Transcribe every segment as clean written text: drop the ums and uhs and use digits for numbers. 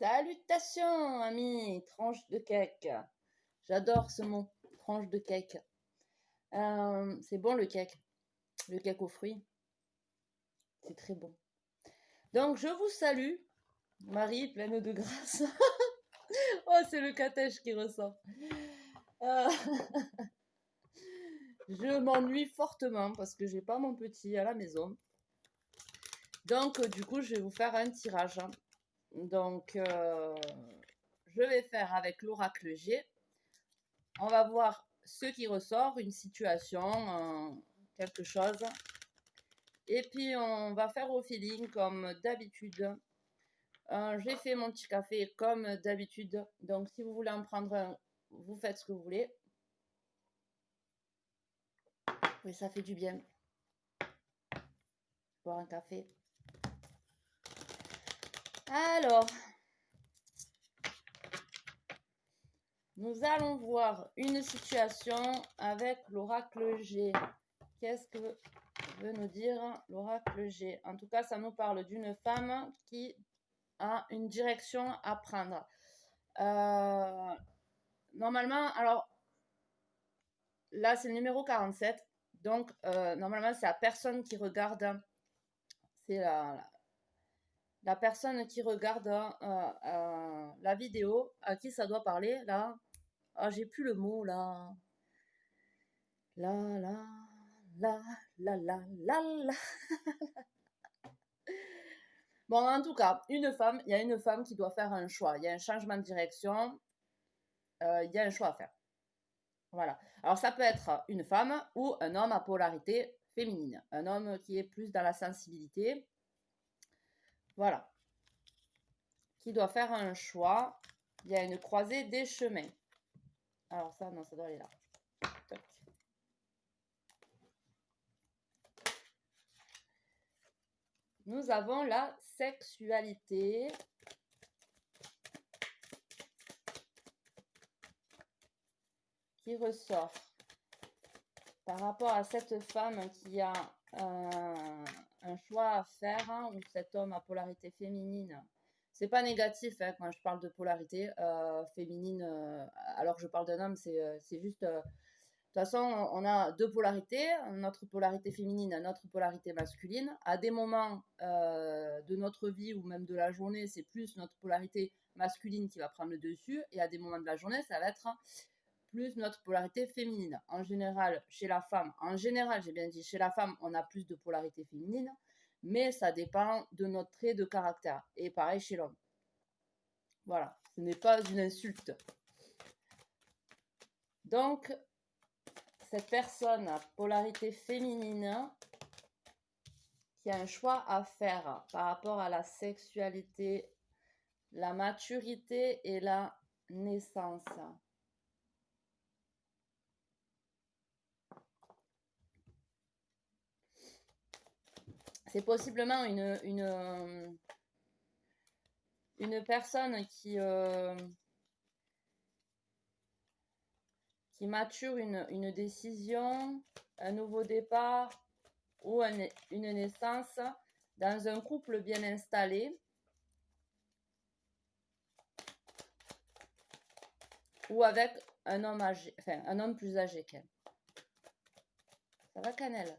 Salutations, amis, tranche de cake. J'adore ce mot, tranche de cake. C'est bon le cake aux fruits. C'est très bon. Donc, je vous salue, Marie pleine de grâce. Oh, c'est le catèche qui ressort. Je m'ennuie fortement parce que j'ai pas mon petit à la maison. Donc, du coup, je vais vous faire un tirage. Donc, je vais faire avec l'oracle G. On va voir ce qui ressort, une situation, quelque chose. Et puis, on va faire au feeling comme d'habitude. J'ai fait mon petit café comme d'habitude. Donc, si vous voulez en prendre un, vous faites ce que vous voulez. Oui, ça fait du bien. Boire un café. Alors, nous allons voir une situation avec l'oracle G. Qu'est-ce que veut nous dire l'oracle G? En tout cas, ça nous parle d'une femme qui a une direction à prendre. Normalement, alors là, c'est le numéro 47. Donc, normalement, c'est la personne qui regarde. C'est la personne qui regarde la vidéo à qui ça doit parler. Là, j'ai plus le mot là. La. Bon, en tout cas, il y a une femme qui doit faire un choix. Il y a un changement de direction. Il y a un choix à faire. Voilà. Alors, ça peut être une femme ou un homme à polarité féminine. Un homme qui est plus dans la sensibilité. Voilà. Qui doit faire un choix. Il y a une croisée des chemins. Alors, ça, non, ça doit aller là. Toc. Nous avons la sexualité. Qui ressort par rapport à cette femme qui a un choix à faire, hein, ou cet homme à polarité féminine. C'est pas négatif hein, quand je parle de polarité féminine, alors que je parle d'un homme, c'est juste. De toute façon, on a deux polarités, notre polarité féminine et notre polarité masculine. À des moments de notre vie ou même de la journée, c'est plus notre polarité masculine qui va prendre le dessus, et à des moments de la journée, ça va être plus notre polarité féminine. En général, chez la femme, j'ai bien dit, chez la femme, on a plus de polarité féminine, mais ça dépend de notre trait de caractère. Et pareil chez l'homme. Voilà, ce n'est pas une insulte. Donc, cette personne à polarité féminine qui a un choix à faire par rapport à la sexualité, la maturité et la naissance. C'est possiblement une personne qui mature une décision, un nouveau départ ou une naissance dans un couple bien installé ou avec un homme âgé, enfin un homme plus âgé qu'elle. Ça va, Cannelle?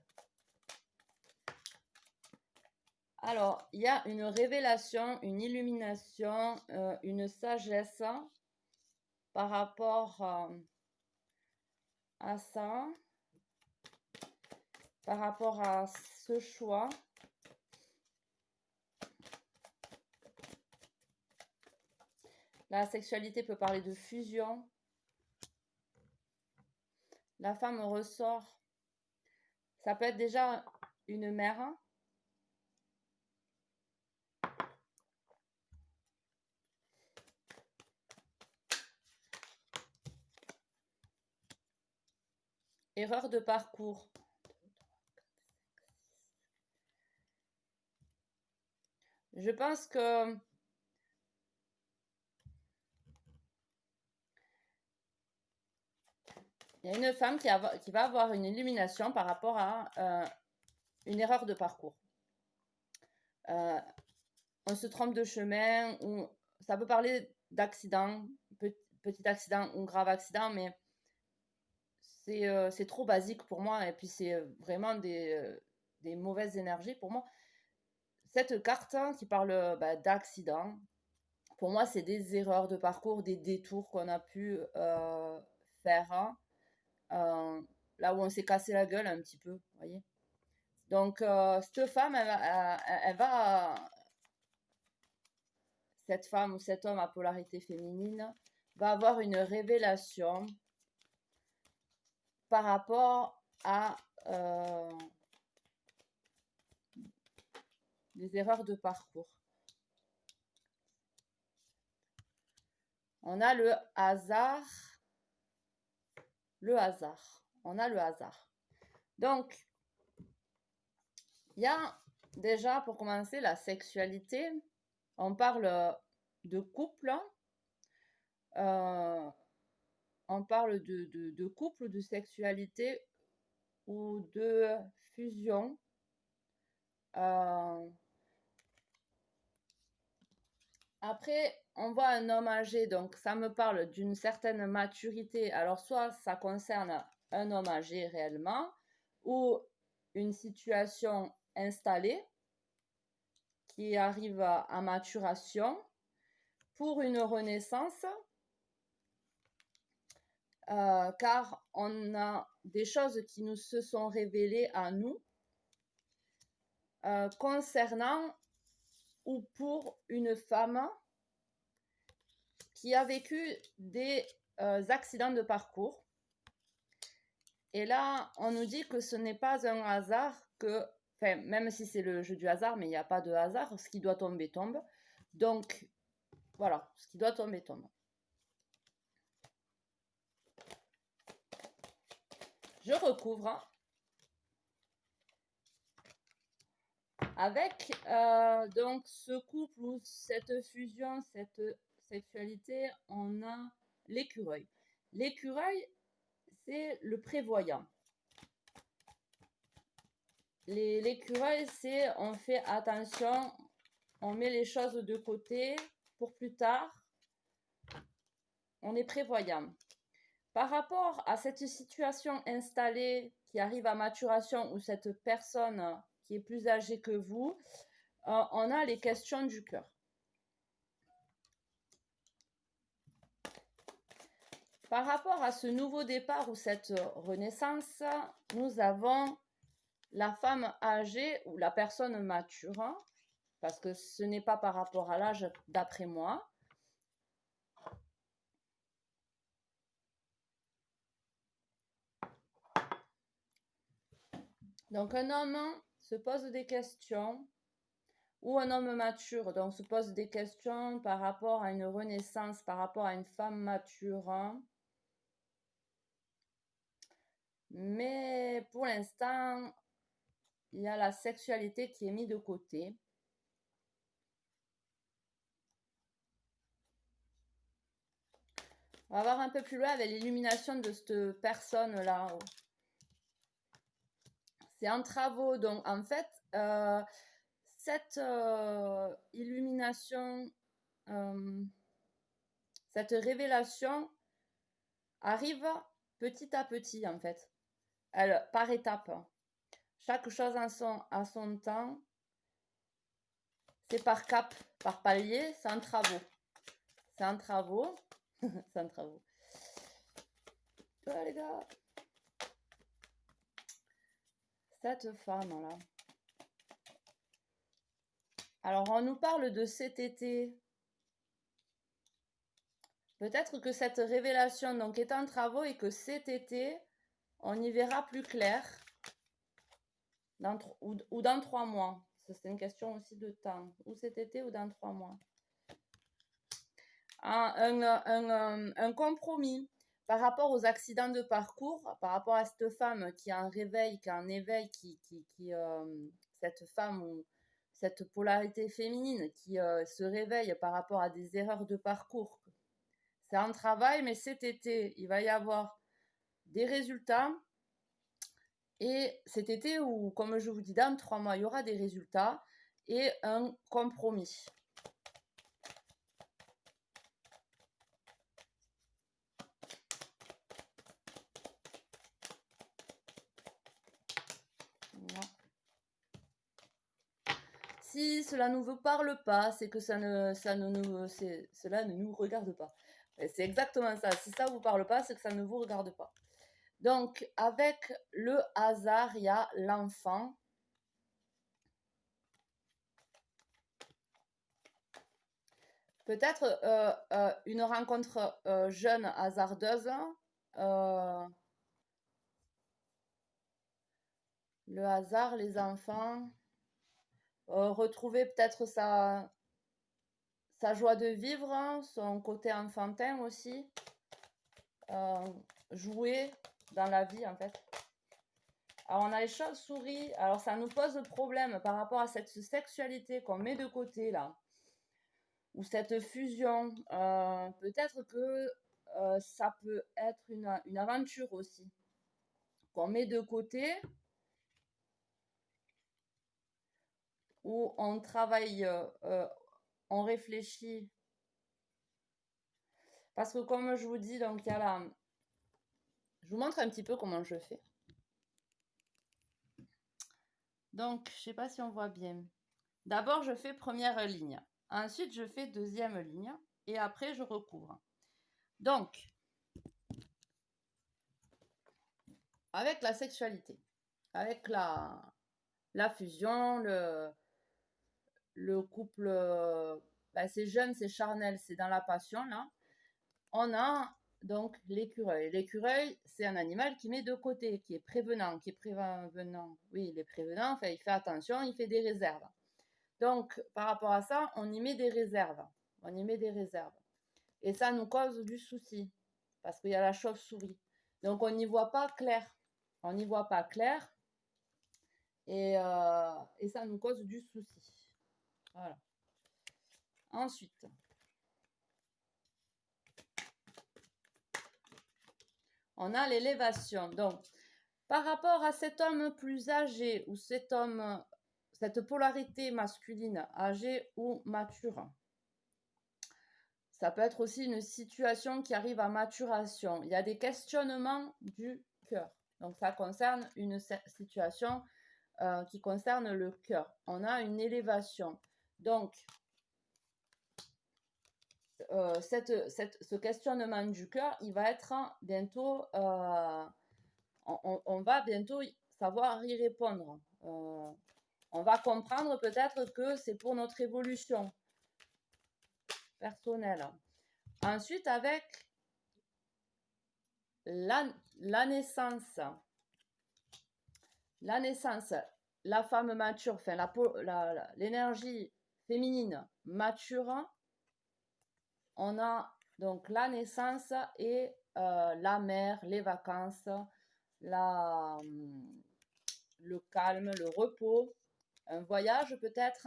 Alors, il y a une révélation, une illumination, une sagesse par rapport à ça, par rapport à ce choix. La sexualité peut parler de fusion. La femme ressort. Ça peut être déjà une mère. Erreur de parcours. Je pense que il y a une femme qui va avoir une illumination par rapport à une erreur de parcours. On se trompe de chemin ou ça peut parler d'accident, petit accident ou grave accident, mais c'est trop basique pour moi et puis c'est vraiment des mauvaises énergies pour moi. Cette carte qui parle d'accident, pour moi, c'est des erreurs de parcours, des détours qu'on a pu faire, là où on s'est cassé la gueule un petit peu, vous voyez. Donc, cette femme, cette femme ou cet homme à polarité féminine va avoir une révélation par rapport à des erreurs de parcours. On a le hasard. On a le hasard. Donc, il y a déjà, pour commencer, la sexualité. On parle de couple. On parle de couple, de sexualité ou de fusion. Après, on voit un homme âgé, donc ça me parle d'une certaine maturité. Alors, soit ça concerne un homme âgé réellement, ou une situation installée qui arrive à maturation pour une renaissance, car on a des choses qui nous se sont révélées à nous concernant ou pour une femme qui a vécu des accidents de parcours. Et là, on nous dit que ce n'est pas un hasard que, enfin, même si c'est le jeu du hasard, mais il n'y a pas de hasard, ce qui doit tomber tombe. Donc, voilà, ce qui doit tomber tombe. Je recouvre avec donc ce couple ou cette fusion, cette sexualité, on a l'écureuil. L'écureuil, c'est le prévoyant. L'écureuil, c'est on fait attention, on met les choses de côté pour plus tard. On est prévoyant. Par rapport à cette situation installée qui arrive à maturation ou cette personne qui est plus âgée que vous, on a les questions du cœur. Par rapport à ce nouveau départ ou cette renaissance, nous avons la femme âgée ou la personne mature, parce que ce n'est pas par rapport à l'âge d'après moi. Donc un homme se pose des questions, ou un homme mature donc se pose des questions par rapport à une renaissance, par rapport à une femme mature. Mais pour l'instant, il y a la sexualité qui est mise de côté. On va voir un peu plus loin avec l'illumination de cette personne-là. C'est en travaux, donc en fait, cette illumination, cette révélation arrive petit à petit, en fait. Elle, par étapes. Chaque chose à son temps. C'est par cap, par palier, c'est en travaux. C'est en travaux. C'est en travaux. Voilà les gars. Cette femme-là. Alors, on nous parle de cet été. Peut-être que cette révélation donc, est en travaux et que cet été, on y verra plus clair. Ou dans 3 mois. C'est une question aussi de temps. Ou cet été ou dans 3 mois. Un compromis par rapport aux accidents de parcours, par rapport à cette femme qui a un réveil, qui a un éveil, cette femme ou cette polarité féminine qui se réveille par rapport à des erreurs de parcours. C'est un travail, mais cet été, il va y avoir des résultats. Et cet été, ou comme je vous dis, dans 3 mois, il y aura des résultats et un compromis. si cela ne vous parle pas, c'est que cela ne nous regarde pas. Et c'est exactement ça. Si ça ne vous parle pas, c'est que ça ne vous regarde pas. Donc, avec le hasard, il y a l'enfant. Peut-être une rencontre jeune, hasardeuse. Le hasard, les enfants. Retrouver peut-être sa joie de vivre, hein, son côté enfantin aussi. Jouer dans la vie, en fait. Alors, on a les chauves-souris. Alors, ça nous pose problème par rapport à cette sexualité qu'on met de côté, là. Ou cette fusion. Peut-être que ça peut être une aventure aussi. Qu'on met de côté. Où on travaille, on réfléchit. Parce que comme je vous dis, donc il y a là... Je vous montre un petit peu comment je fais. Donc, je ne sais pas si on voit bien. D'abord, je fais première ligne. Ensuite, je fais deuxième ligne. Et après, je recouvre. Donc, avec la sexualité, avec la fusion, le couple, c'est jeune, c'est charnel, c'est dans la passion, là. On a donc l'écureuil. L'écureuil, c'est un animal qui met de côté, qui est prévenant, Oui, il est prévenant, enfin, il fait attention, il fait des réserves. Donc, par rapport à ça, on y met des réserves. Et ça nous cause du souci, parce qu'il y a la chauve-souris. Donc, on n'y voit pas clair. Et ça nous cause du souci. Voilà. Ensuite, on a l'élévation. Donc, par rapport à cet homme plus âgé ou cette polarité masculine, âgée ou mature, ça peut être aussi une situation qui arrive à maturation. Il y a des questionnements du cœur. Donc, ça concerne une situation qui concerne le cœur. On a une élévation. Donc, ce questionnement du cœur, il va être bientôt... on va bientôt savoir y répondre. On va comprendre peut-être que c'est pour notre évolution personnelle. Ensuite, avec la naissance, la femme mature, enfin l'énergie féminine mature, on a donc la naissance et la mer, les vacances, le calme, le repos, un voyage peut-être.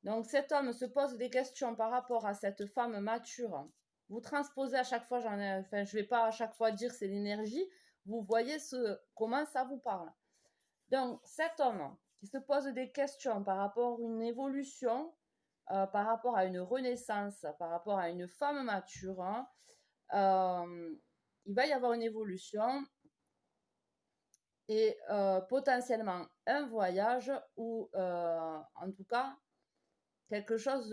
Donc cet homme se pose des questions par rapport à cette femme mature. Vous transposez à chaque fois, je ne vais pas à chaque fois dire c'est l'énergie, vous voyez comment ça vous parle. Donc cet homme qui se pose des questions par rapport à une évolution, par rapport à une renaissance, par rapport à une femme mature, il va y avoir une évolution et potentiellement un voyage ou en tout cas quelque chose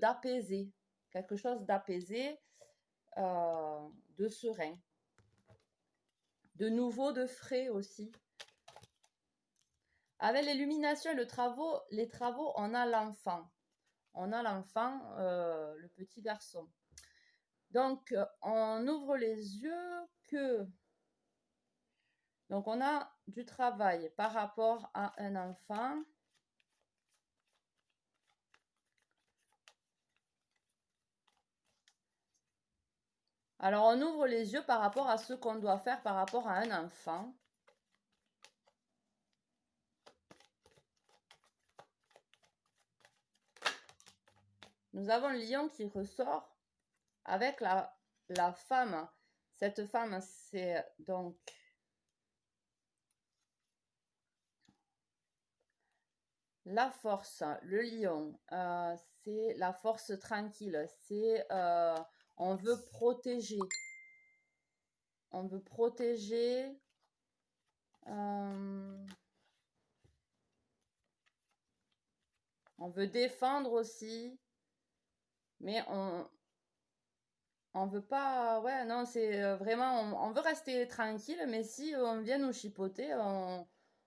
d'apaisé, de serein, de nouveau, de frais aussi. Avec l'illumination et les travaux, on a l'enfant. Le petit garçon. Donc, on ouvre les yeux donc, on a du travail par rapport à un enfant. Alors, on ouvre les yeux par rapport à ce qu'on doit faire par rapport à un enfant. Nous avons le lion qui ressort avec la femme. Cette femme, c'est donc la force. Le lion, c'est la force tranquille. C'est on veut protéger. On veut défendre aussi, mais on veut pas, ouais, non, c'est vraiment, on veut rester tranquille, mais si on vient nous chipoter,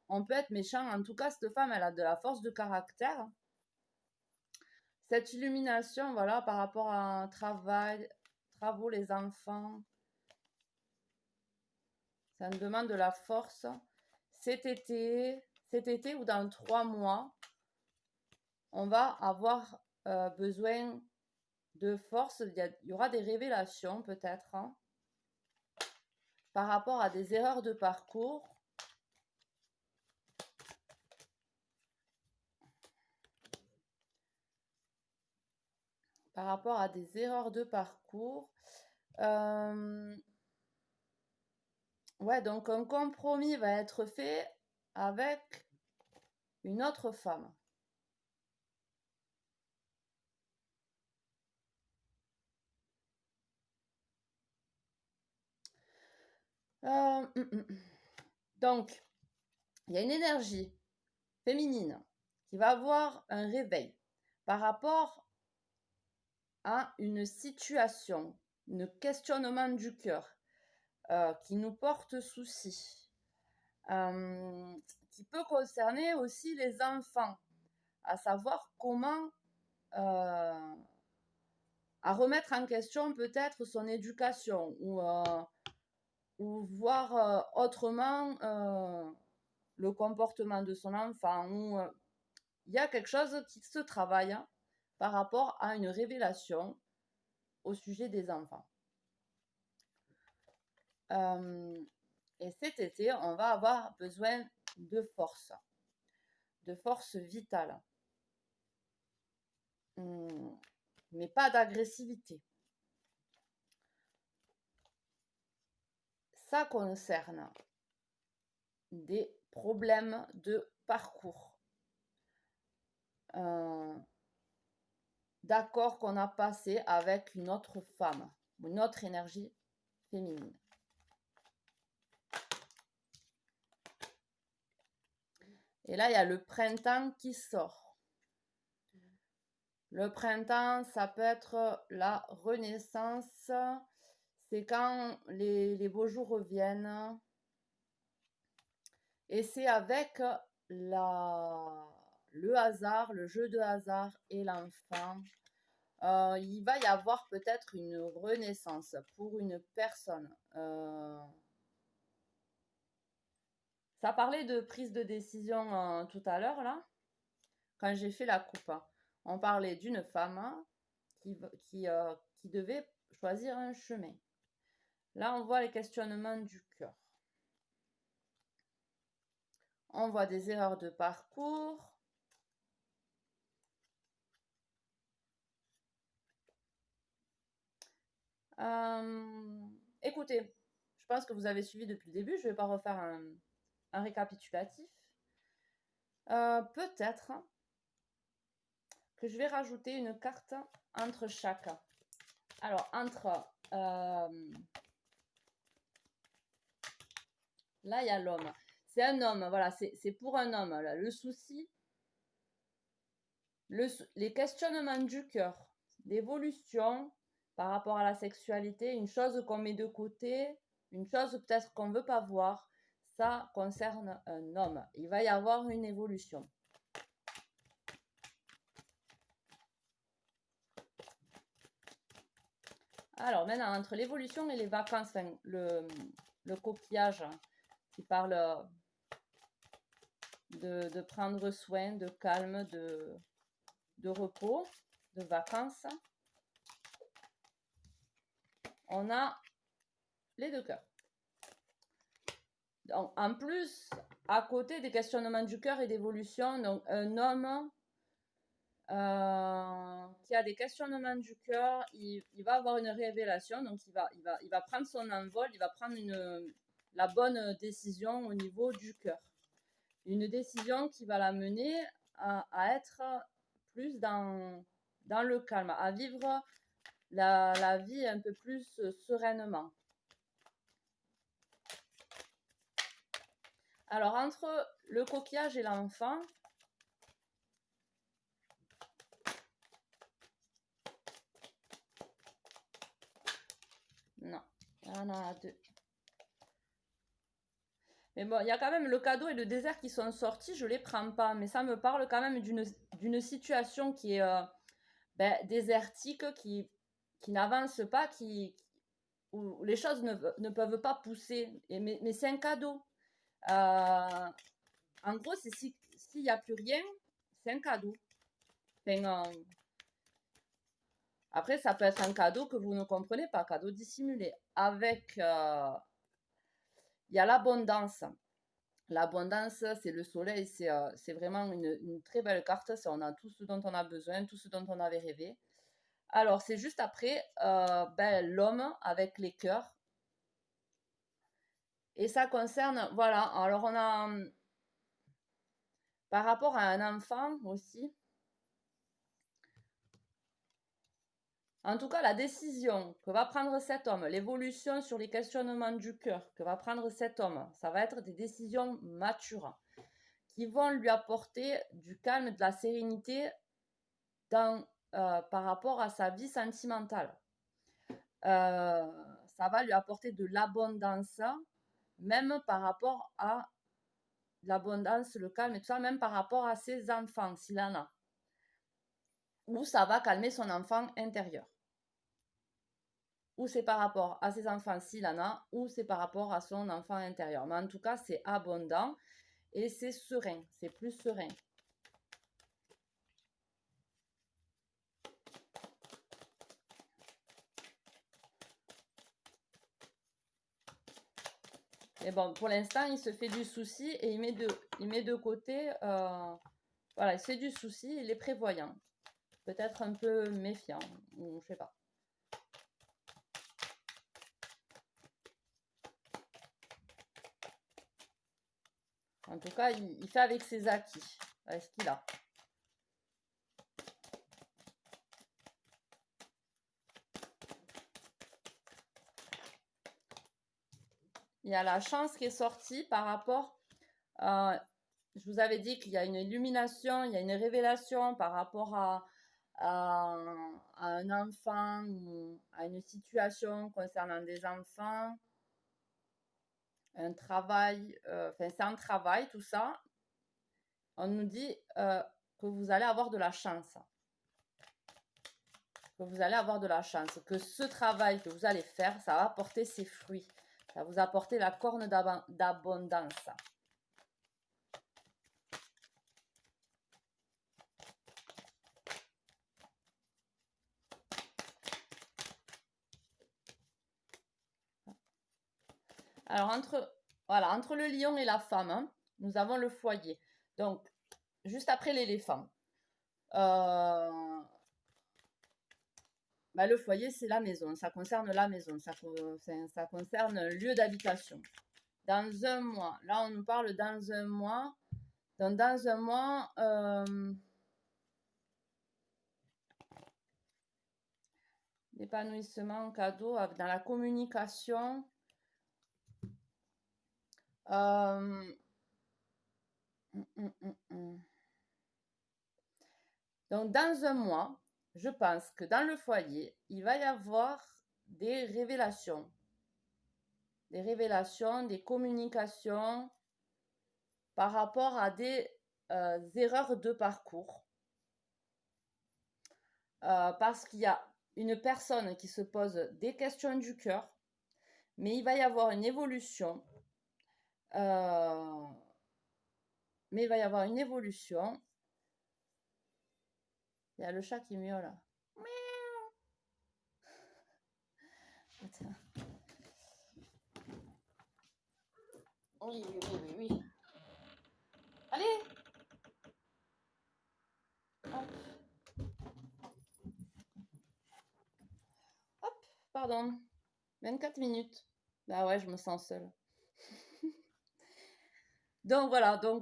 on peut être méchant. En tout cas, cette femme, elle a de la force de caractère. Cette illumination, voilà, par rapport à un travaux, les enfants, ça me demande de la force. Cet été ou dans 3 mois, on va avoir besoin de force. Il y aura des révélations peut-être, hein, par rapport à des erreurs de parcours. Par rapport à des erreurs de parcours. Ouais, donc un compromis va être fait avec une autre femme. Donc, il y a une énergie féminine qui va avoir un réveil par rapport à une situation, un questionnement du cœur qui nous porte souci, qui peut concerner aussi les enfants, à savoir comment à remettre en question peut-être son éducation ou voir autrement le comportement de son enfant. Ou il y a quelque chose qui se travaille par rapport à une révélation au sujet des enfants. Et cet été, on va avoir besoin de force vitale, mais pas d'agressivité. Ça concerne des problèmes de parcours, d'accords qu'on a passés avec une autre femme, une autre énergie féminine. Et là, il y a le printemps qui sort. Le printemps, ça peut être la renaissance. C'est quand les beaux jours reviennent. Et c'est avec le hasard, le jeu de hasard et l'enfant. Il va y avoir peut-être une renaissance pour une personne. Ça parlait de prise de décision tout à l'heure, là, quand j'ai fait la coupe. On parlait d'une femme qui devait choisir un chemin. Là, on voit les questionnements du cœur. On voit des erreurs de parcours. Écoutez, je pense que vous avez suivi depuis le début. Je ne vais pas refaire un récapitulatif. Peut-être que je vais rajouter une carte entre chaque. Alors, là, il y a l'homme. C'est un homme, voilà, c'est pour un homme. Là. Le souci, les questionnements du cœur, l'évolution par rapport à la sexualité, une chose qu'on met de côté, une chose peut-être qu'on ne veut pas voir, ça concerne un homme. Il va y avoir une évolution. Alors maintenant, entre l'évolution et les vacances, enfin, le coquillage qui parle de prendre soin, de calme, de repos, de vacances, on a les deux cœurs. Donc, en plus, à côté des questionnements du cœur et d'évolution, donc un homme qui a des questionnements du cœur, il va avoir une révélation, donc il va prendre son envol, il va prendre la bonne décision au niveau du cœur. Une décision qui va l'amener à être plus dans le calme, à vivre la vie un peu plus sereinement. Alors, entre le coquillage et l'enfant, en a deux. Mais bon, il y a quand même le cadeau et le désert qui sont sortis, je les prends pas. Mais ça me parle quand même d'une situation qui est désertique, qui n'avance pas, où les choses ne peuvent pas pousser. Mais c'est un cadeau. En gros, c'est s'il n'y a plus rien, c'est un cadeau. Enfin, après, ça peut être un cadeau que vous ne comprenez pas, cadeau dissimulé. Avec, il y a l'abondance. L'abondance, c'est le soleil, c'est vraiment une très belle carte. On a tout ce dont on a besoin, tout ce dont on avait rêvé. Alors, c'est juste après l'homme avec les cœurs. Et ça concerne, voilà, alors on a, par rapport à un enfant aussi, en tout cas, la décision que va prendre cet homme, l'évolution sur les questionnements du cœur que va prendre cet homme, ça va être des décisions matures qui vont lui apporter du calme, de la sérénité par rapport à sa vie sentimentale. Ça va lui apporter de l'abondance, même par rapport à l'abondance, le calme et tout ça, même par rapport à ses enfants, s'il en a. Ou ça va calmer son enfant intérieur. Ou c'est par rapport à ses enfants s'il en a, ou c'est par rapport à son enfant intérieur. Mais en tout cas, c'est abondant et c'est serein, c'est plus serein. Et bon, pour l'instant, il se fait du souci et il met de côté, voilà, il se fait du souci, il est prévoyant. Peut-être un peu méfiant, ou je sais pas. En tout cas, il fait avec ses acquis, avec ce qu'il a. Il y a la chance qui est sortie par rapport je vous avais dit qu'il y a une illumination, il y a une révélation par rapport à un enfant ou à une situation concernant des enfants, un travail, enfin c'est un travail tout ça. On nous dit que vous allez avoir de la chance. Que vous allez avoir de la chance. Que ce travail que vous allez faire, ça va porter ses fruits. Ça va vous apporter la corne d'abondance. Alors, entre le lion et la femme, hein, nous avons le foyer. Donc, juste après l'éléphant. Le foyer, c'est la maison. Ça concerne la maison. Ça concerne un lieu d'habitation. Dans un mois. Là, on nous parle dans un mois. Dans un mois, l'épanouissement, cadeau, dans la communication. Donc, dans un mois, je pense que dans le foyer, il va y avoir des révélations. Des révélations, des communications par rapport à des erreurs de parcours. Parce qu'il y a une personne qui se pose des questions du cœur, mais il va y avoir une évolution. Il y a le chat qui miaule. Oui. Allez. Hop, pardon. 24 minutes. Bah ouais, je me sens seule. Donc voilà, dans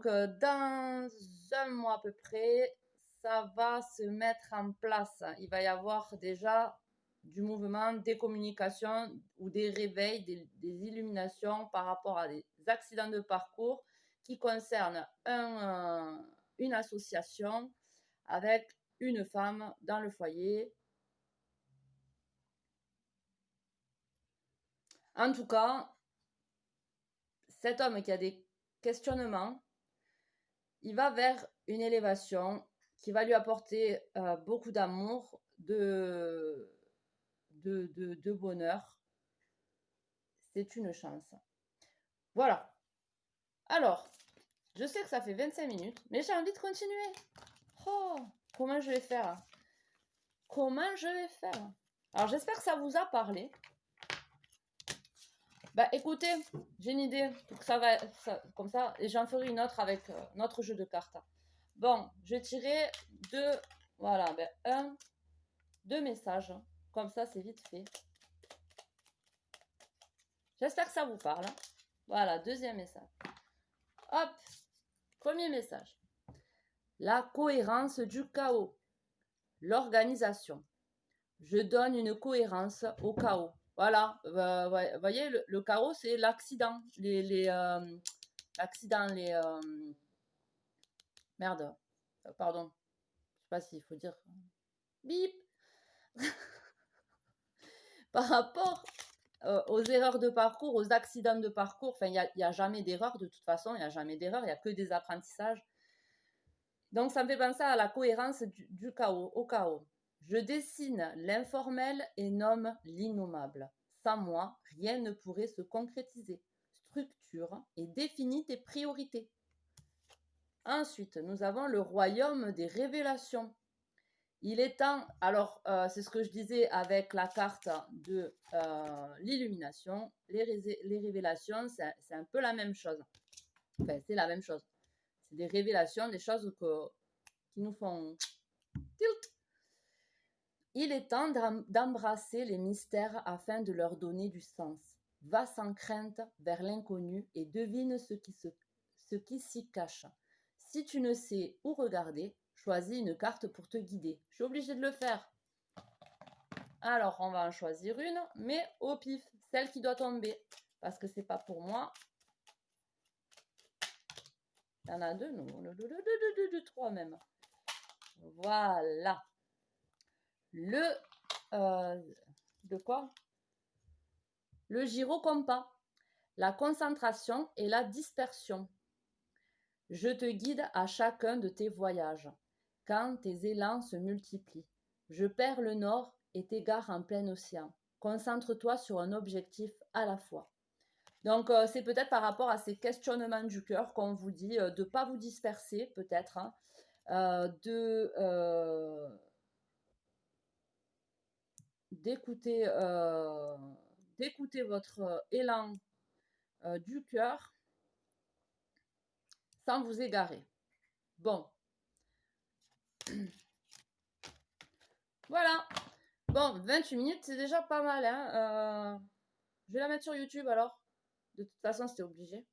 un mois à peu près, ça va se mettre en place. Il va y avoir déjà du mouvement, des communications ou des réveils, des illuminations par rapport à des accidents de parcours qui concernent une association avec une femme dans le foyer. En tout cas, cet homme qui a des questionnements, il va vers une élévation qui va lui apporter beaucoup d'amour, de bonheur. C'est une chance. Voilà. Alors, je sais que ça fait 25 minutes, mais j'ai envie de continuer. Oh, comment je vais faire? Comment je vais faire? Alors, j'espère que ça vous a parlé. Bah, écoutez, j'ai une idée pour que ça va comme ça, et j'en ferai une autre avec notre jeu de cartes. Bon, je vais tirer deux, voilà, deux messages. Comme ça, c'est vite fait. J'espère que ça vous parle. Voilà, deuxième message. Hop, premier message. La cohérence du chaos. L'organisation. Je donne une cohérence au chaos. Voilà, vous voyez, le chaos, c'est l'accident. L'accident, merde, pardon. Je sais pas s'il faut dire bip. Par rapport aux erreurs de parcours, aux accidents de parcours, enfin, il n'y a jamais d'erreur de toute façon, il n'y a jamais d'erreur, il n'y a que des apprentissages. Donc, ça me fait penser à la cohérence du chaos, au chaos. Je dessine l'informel et nomme l'innommable. Sans moi, rien ne pourrait se concrétiser. Structure et définis tes priorités. Ensuite, nous avons le royaume des révélations. Il est temps, alors c'est ce que je disais avec la carte de l'illumination, les révélations, c'est un peu la même chose. Enfin, c'est la même chose. C'est des révélations, des choses qui nous font tilt. Il est temps d'embrasser les mystères afin de leur donner du sens. Va sans crainte vers l'inconnu et devine ce qui s'y cache. Si tu ne sais où regarder, choisis une carte pour te guider. Je suis obligée de le faire. Alors, on va en choisir une, mais au pif, celle qui doit tomber. Parce que c'est pas pour moi. Il y en a deux, non, deux, trois même. Voilà. De quoi? Le gyrocompas. La concentration et la dispersion. Je te guide à chacun de tes voyages. Quand tes élans se multiplient. Je perds le nord et t'égare en plein océan. Concentre-toi sur un objectif à la fois. Donc, c'est peut-être par rapport à ces questionnements du cœur qu'on vous dit de ne pas vous disperser, peut-être, hein, d'écouter votre élan du cœur sans vous égarer. Bon. Voilà. Bon, 28 minutes, c'est déjà pas mal. Hein. Je vais la mettre sur YouTube alors. De toute façon, c'était obligé.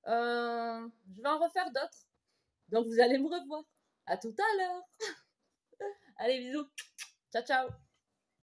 Je vais en refaire d'autres. Donc, vous allez me revoir. À tout à l'heure. Allez, bisous. Ciao, ciao.